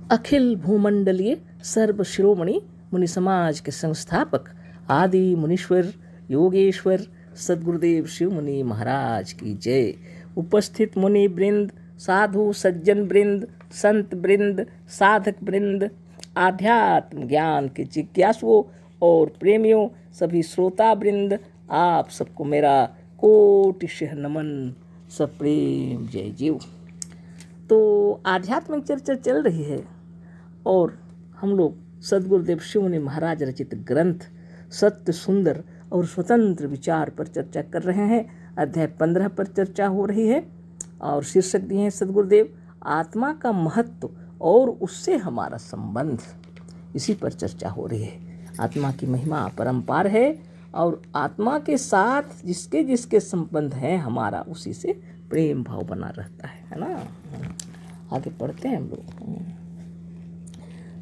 अखिल भूमंडलीय सर्व शिरोमणि मुनि समाज के संस्थापक आदि मुनीश्वर योगेश्वर सद्गुरुदेव शिव मुनि महाराज की जय। उपस्थित मुनि वृंद, साधु सज्जन वृंद, संत वृंद, साधक वृंद, आध्यात्म ज्ञान के जिज्ञासुओं और प्रेमियों, सभी श्रोता वृंद, आप सबको मेरा कोटिशः नमन, सप्रेम जय जीव। तो आध्यात्मिक चर्चा चल रही है और हम लोग सद्गुरुदेव शिव मुनि महाराज रचित ग्रंथ सत्य सुंदर और स्वतंत्र विचार पर चर्चा कर रहे हैं। अध्याय 15 पर चर्चा हो रही है और शीर्षक दिए हैं सद्गुरुदेव आत्मा का महत्व और उससे हमारा संबंध। इसी पर चर्चा हो रही है। आत्मा की महिमा अपरंपार है और आत्मा के साथ जिसके जिसके संबंध हैं हमारा उसी से प्रेम भाव बना रहता है ना। आगे पढ़ते हैं हम लोग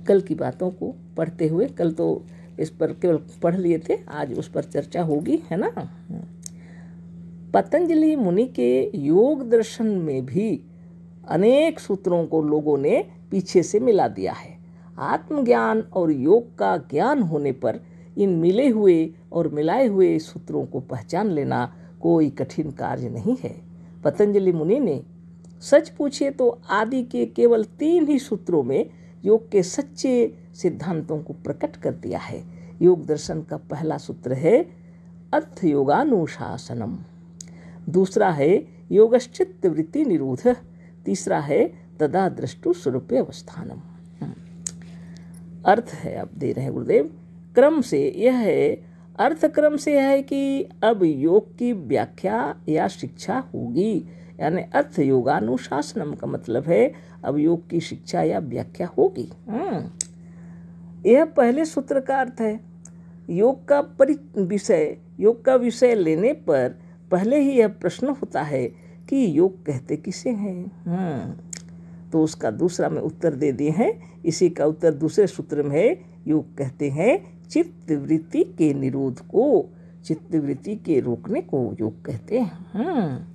कल की बातों को पढ़ते हुए। कल तो इस पर केवल पढ़ लिए थे, आज उस पर चर्चा होगी, है ना। पतंजलि मुनि के योग दर्शन में भी अनेक सूत्रों को लोगों ने पीछे से मिला दिया है। आत्मज्ञान और योग का ज्ञान होने पर इन मिले हुए और मिलाए हुए सूत्रों को पहचान लेना कोई कठिन कार्य नहीं है। पतंजलि मुनि ने सच पूछे तो आदि के केवल 3 ही सूत्रों में योग के सच्चे सिद्धांतों को प्रकट कर दिया है। योग दर्शन का पहला सूत्र है अर्थ योगानुशासनम, दूसरा है योगश्चित्त वृत्ति निरोध, तीसरा है तदा दृष्टु स्वरूप अवस्थानम। अर्थ है अब दे रहे हैं गुरुदेव। क्रम से यह है, अर्थ क्रम से यह है कि अब योग की व्याख्या या शिक्षा होगी, यानी अर्थ योगानुशासनम का मतलब है अब योग की शिक्षा या व्याख्या होगी। यह पहले सूत्र का अर्थ है। योग का विषय लेने पर पहले ही यह प्रश्न होता है कि योग कहते किसे हैं। तो उसका दूसरा में उत्तर दे दिए हैं। इसी का उत्तर दूसरे सूत्र में है। योग कहते हैं चित्त वृत्ति के निरोध को, चित्त वृत्ति के रोकने को योग कहते हैं।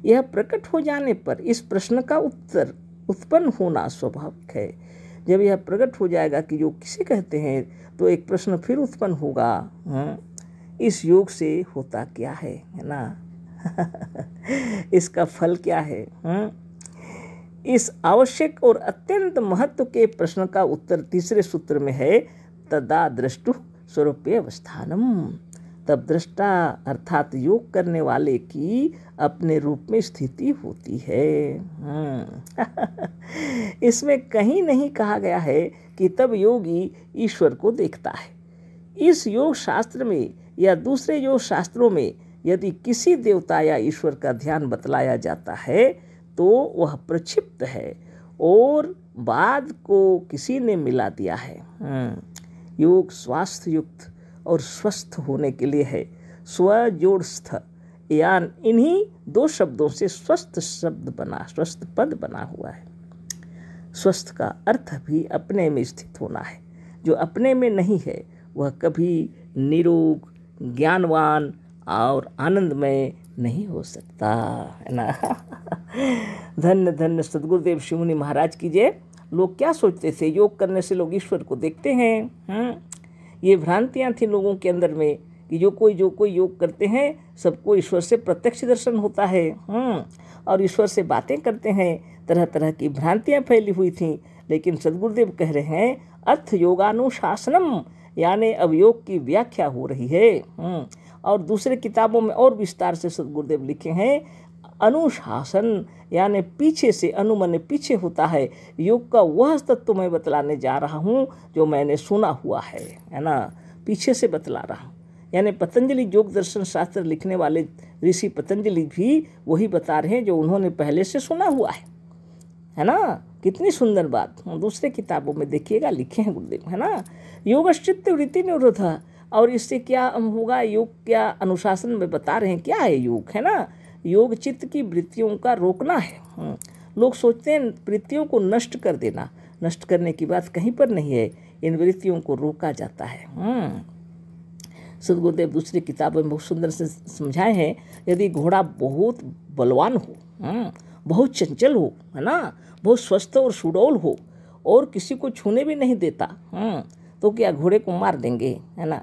यह प्रकट हो जाने पर इस प्रश्न का उत्तर उत्पन्न होना स्वाभाविक है। जब यह प्रकट हो जाएगा कि योग किसे कहते हैं तो एक प्रश्न फिर उत्पन्न होगा, इस योग से होता क्या है ना। इसका फल क्या है। इस आवश्यक और अत्यंत महत्व के प्रश्न का उत्तर तीसरे सूत्र में है तदा दृष्टु स्वरूप अवस्थानम। तब दृष्टा अर्थात योग करने वाले की अपने रूप में स्थिति होती है। इसमें कहीं नहीं कहा गया है कि तब योगी ईश्वर को देखता है। इस योग शास्त्र में या दूसरे योग शास्त्रों में यदि किसी देवता या ईश्वर का ध्यान बतलाया जाता है तो वह प्रक्षिप्त है और बाद को किसी ने मिला दिया है। योग स्वास्थ्य युक्त और स्वस्थ होने के लिए है। स्वजोड़स्थ यान इन्हीं 2 शब्दों से स्वस्थ पद बना हुआ है। स्वस्थ का अर्थ भी अपने में स्थित होना है। जो अपने में नहीं है वह कभी निरोग, ज्ञानवान और आनंदमय नहीं हो सकता, है ना। धन्य धन्य सद्गुरुदेव शिव मुनि महाराज की जय। लोग क्या सोचते थे, योग करने से लोग ईश्वर को देखते हैं। ये भ्रांतियां थी लोगों के अंदर में कि जो कोई योग करते हैं सबको ईश्वर से प्रत्यक्ष दर्शन होता है और ईश्वर से बातें करते हैं। तरह तरह की भ्रांतियां फैली हुई थीं। लेकिन सद्गुरुदेव कह रहे हैं अर्थ योगानुशासनम, यानी अब योग की व्याख्या हो रही है। और दूसरे किताबों में और विस्तार से सद्गुरुदेव लिखे हैं अनुशासन, यानी पीछे से, अनुमन पीछे होता है। योग का वह तत्व मैं बतलाने जा रहा हूँ जो मैंने सुना हुआ है ना। पीछे से बतला रहा हूँ, यानी पतंजलि योग दर्शन शास्त्र लिखने वाले ऋषि पतंजलि भी वही बता रहे हैं जो उन्होंने पहले से सुना हुआ है ना। कितनी सुंदर बात दूसरे किताबों में देखिएगा लिखे हैं गुरुदेव, है ना। योगश्चित्त वृत्ति निरोध, और इससे क्या होगा, योग क्या अनुशासन में बता रहे हैं क्या है योग, है ना। योग चित्त की वृत्तियों का रोकना है। लोग सोचते हैं वृत्तियों को नष्ट कर देना, नष्ट करने की बात कहीं पर नहीं है। इन वृत्तियों को रोका जाता है। सद्गुरुदेव दूसरी किताबों में बहुत सुंदर से समझाए हैं। यदि घोड़ा बहुत बलवान हो, बहुत चंचल हो, है ना, बहुत स्वस्थ और सुडौल हो और किसी को छूने भी नहीं देता। तो क्या घोड़े को मार देंगे, है ना।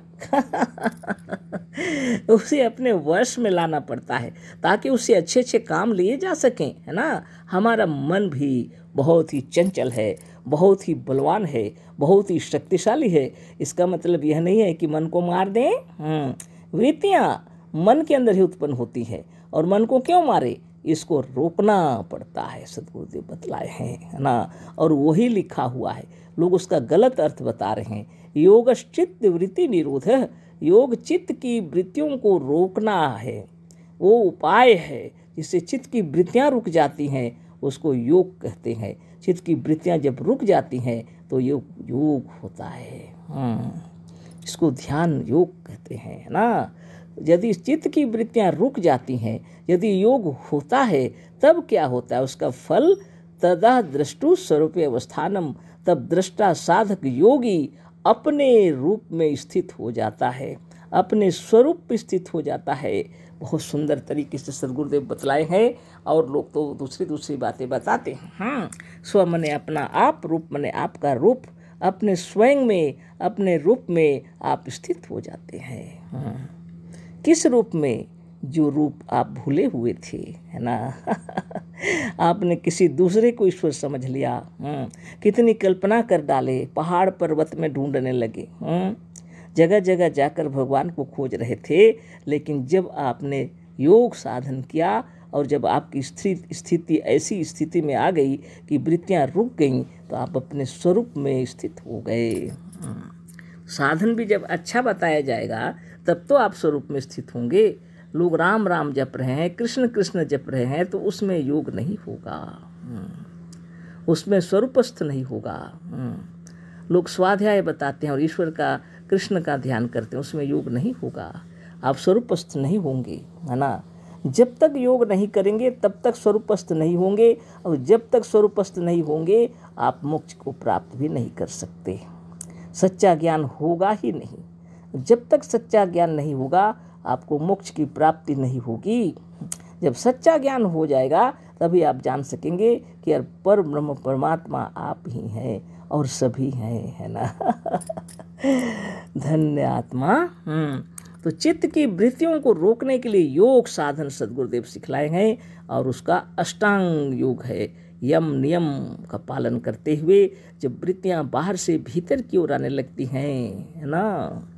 उसे अपने वश में लाना पड़ता है ताकि उससे अच्छे अच्छे काम लिए जा सकें, है ना। हमारा मन भी बहुत ही चंचल है, बहुत ही बलवान है, बहुत ही शक्तिशाली है। इसका मतलब यह नहीं है कि मन को मार दें। वृत्तियाँ मन के अंदर ही उत्पन्न होती हैं और मन को क्यों मारे, इसको रोकना पड़ता है, सद्गुरुदेव बतलाए हैं, है ना। और वही लिखा हुआ है, लोग उसका गलत अर्थ बता रहे हैं। योगश्चित्त वृत्ति निरोध, योग चित्त की वृत्तियों को रोकना है, वो उपाय है जिससे चित्त की वृत्तियाँ रुक जाती हैं, उसको योग कहते हैं। चित्त की वृत्तियाँ जब रुक जाती हैं तो योग होता है। इसको ध्यान योग कहते हैं, है ना। यदि चित्त की वृत्तियाँ रुक जाती हैं, यदि योग होता है, तब क्या होता है, उसका फल तदा दृष्टु स्वरूप अवस्थानम, तब दृष्टा साधक योगी अपने रूप में स्थित हो जाता है, अपने स्वरूप में स्थित हो जाता है। बहुत सुंदर तरीके से सद्गुरुदेव बतलाए हैं और लोग तो दूसरी बातें बताते हैं। स्व मने अपना आप, रूप मने आपका रूप, अपने स्वयं में, अपने रूप में आप स्थित हो जाते हैं। किस रूप में, जो रूप आप भूले हुए थे, है ना। आपने किसी दूसरे को ईश्वर समझ लिया। कितनी कल्पना कर डाले, पहाड़ पर्वत में ढूंढने लगे, जगह जगह जाकर भगवान को खोज रहे थे। लेकिन जब आपने योग साधन किया और जब आपकी स्थिति ऐसी स्थिति में आ गई कि वृत्तियाँ रुक गईं, तो आप अपने स्वरूप में स्थित हो गए। साधन भी जब अच्छा बताया जाएगा तब तो आप स्वरूप में स्थित होंगे। लोग राम राम जप रहे हैं, कृष्ण कृष्ण जप रहे हैं, तो उसमें योग नहीं होगा, उसमें स्वरूपस्थ नहीं होगा। लोग स्वाध्याय बताते हैं और ईश्वर का, कृष्ण का ध्यान करते हैं, उसमें योग नहीं होगा, आप स्वरूपस्थ नहीं होंगे, है ना। जब तक योग नहीं करेंगे तब तक स्वरूपस्थ नहीं होंगे, और जब तक स्वरूपस्थ नहीं होंगे आप मोक्ष को प्राप्त भी नहीं कर सकते। सच्चा ज्ञान होगा ही नहीं। जब तक सच्चा ज्ञान नहीं होगा आपको मोक्ष की प्राप्ति नहीं होगी। जब सच्चा ज्ञान हो जाएगा तभी आप जान सकेंगे कि यार पर ब्रह्म परमात्मा आप ही हैं और सभी हैं, है ना। धन्य आत्मा। तो चित्त की वृत्तियों को रोकने के लिए योग साधन सद्गुरुदेव सिखलाए हैं और उसका अष्टांग योग है। यम नियम का पालन करते हुए जब वृत्तियां बाहर से भीतर की ओर आने लगती हैं, है ना,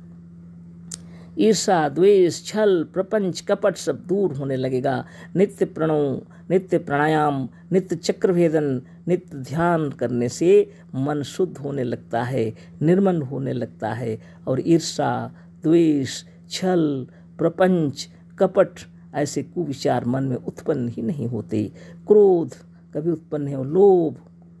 ईर्षा, द्वेष, छल, प्रपंच, कपट सब दूर होने लगेगा। नित्य प्रणव, नित्य प्राणायाम, नित्य चक्रभेदन, नित्य ध्यान करने से मन शुद्ध होने लगता है, निर्मल होने लगता है और ईर्षा, द्वेष, छल, प्रपंच, कपट ऐसे कुविचार मन में उत्पन्न ही नहीं होते। क्रोध कभी उत्पन्न नहीं हो, लोभ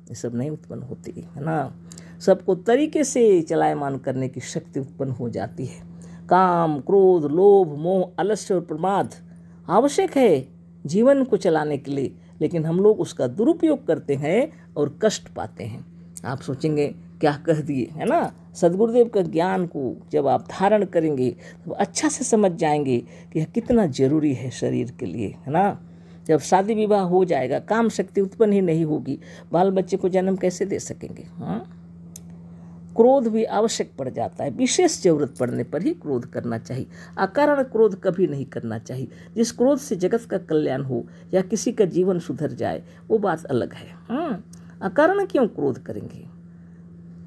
ये सब नहीं उत्पन्न होती, है ना। सबको तरीके से चलायमान करने की शक्ति उत्पन्न हो जाती है। काम, क्रोध, लोभ, मोह, आलस्य और प्रमाद आवश्यक है जीवन को चलाने के लिए, लेकिन हम लोग उसका दुरुपयोग करते हैं और कष्ट पाते हैं। आप सोचेंगे क्या कह दिए, है ना। सद्गुरुदेव का ज्ञान को जब आप धारण करेंगे तो अच्छा से समझ जाएंगे कि यह कितना जरूरी है शरीर के लिए, है ना। जब शादी विवाह हो जाएगा, काम शक्ति उत्पन्न ही नहीं होगी, बाल बच्चे को जन्म कैसे दे सकेंगे। क्रोध भी आवश्यक पड़ जाता है, विशेष जरूरत पड़ने पर ही क्रोध करना चाहिए। अकारण क्रोध कभी नहीं करना चाहिए। जिस क्रोध से जगत का कल्याण हो या किसी का जीवन सुधर जाए वो बात अलग है। अकारण क्यों क्रोध करेंगे।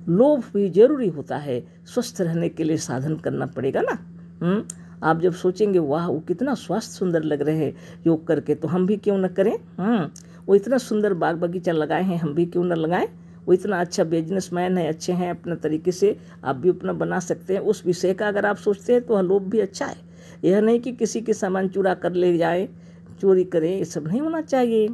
लोभ भी जरूरी होता है, स्वस्थ रहने के लिए साधन करना पड़ेगा ना। आप जब सोचेंगे वाह वो कितना स्वास्थ्य सुंदर लग रहे हैं योग करके, तो हम भी क्यों न करें। वो इतना सुंदर बाग बगीचा लगाए हैं, हम भी क्यों न लगाएं। वो इतना अच्छा बिजनेसमैन है, अच्छे हैं अपने तरीके से, आप भी अपना बना सकते हैं। उस विषय का अगर आप सोचते हैं तो लोभ भी अच्छा है। यह नहीं कि किसी के सामान चुरा कर ले जाए, चोरी करें, ये सब नहीं होना चाहिए।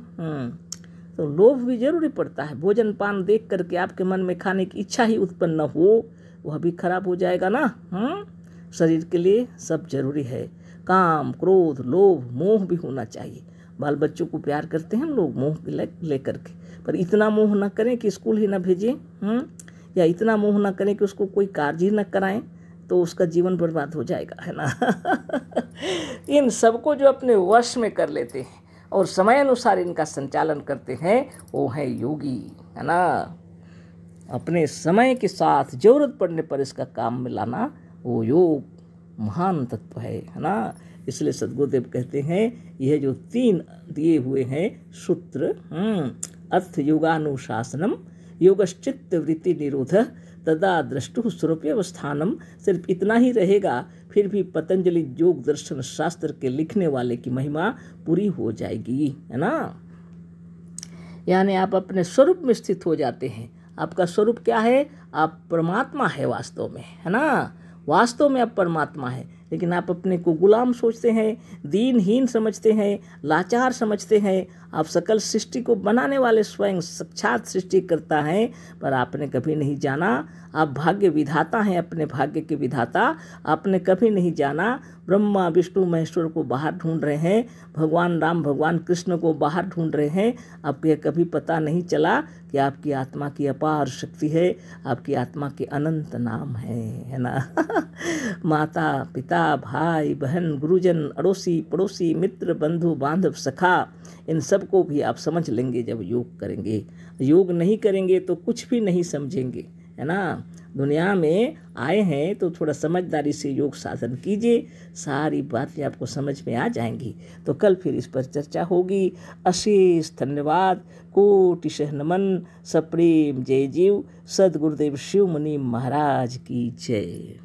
तो लोभ भी जरूरी पड़ता है। भोजन पान देख करके आपके मन में खाने की इच्छा ही उत्पन्न न हो, वह भी खराब हो जाएगा ना। शरीर के लिए सब जरूरी है। काम, क्रोध, लोभ, मोह भी होना चाहिए। बाल बच्चों को प्यार करते हैं हम लोग मोह ले करके, पर इतना मोह न करें कि स्कूल ही न भेजें, या इतना मोह न करें कि उसको कोई कार्य ही न कराएं, तो उसका जीवन बर्बाद हो जाएगा, है ना। इन सबको जो अपने वश में कर लेते हैं और समय अनुसार इनका संचालन करते हैं वो है योगी, है ना। अपने समय के साथ जरूरत पड़ने पर इसका काम में लाना, वो योग महान तत्व है ना। इसलिए सद्गुरुदेव कहते हैं यह जो 3 दिए हुए हैं सूत्र, अर्थ योगानुशासनम, योगश्चित्त वृत्ति निरोध, तदा द्रष्टु स्वरूपावस्थानम, सिर्फ इतना ही रहेगा फिर भी पतंजलि योग दर्शन शास्त्र के लिखने वाले की महिमा पूरी हो जाएगी, है ना। यानी आप अपने स्वरूप में स्थित हो जाते हैं। आपका स्वरूप क्या है? आप परमात्मा है वास्तव में, है ना। वास्तव में आप परमात्मा है, लेकिन आप अपने को गुलाम सोचते हैं, दीनहीन समझते हैं, लाचार समझते हैं। आप सकल सृष्टि को बनाने वाले स्वयं साक्षात सृष्टि करता है, पर आपने कभी नहीं जाना आप भाग्य विधाता हैं, अपने भाग्य के विधाता आपने कभी नहीं जाना। ब्रह्मा विष्णु महेश्वर को बाहर ढूंढ रहे हैं, भगवान राम भगवान कृष्ण को बाहर ढूंढ रहे हैं। आपको यह कभी पता नहीं चला कि आपकी आत्मा की अपार शक्ति है, आपकी आत्मा के अनंत नाम है ना। माता पिता भाई बहन गुरुजन अड़ोसी पड़ोसी मित्र बंधु बांधव सखा, इन सब को भी आप समझ लेंगे जब योग करेंगे। योग नहीं करेंगे तो कुछ भी नहीं समझेंगे, है ना। दुनिया में आए हैं तो थोड़ा समझदारी से योग साधन कीजिए, सारी बातें आपको समझ में आ जाएंगी। तो कल फिर इस पर चर्चा होगी। अशेष धन्यवाद, कोटिशः नमन, सप्रेम जय जीव। सद्गुरुदेव शिव मुनि महाराज की जय।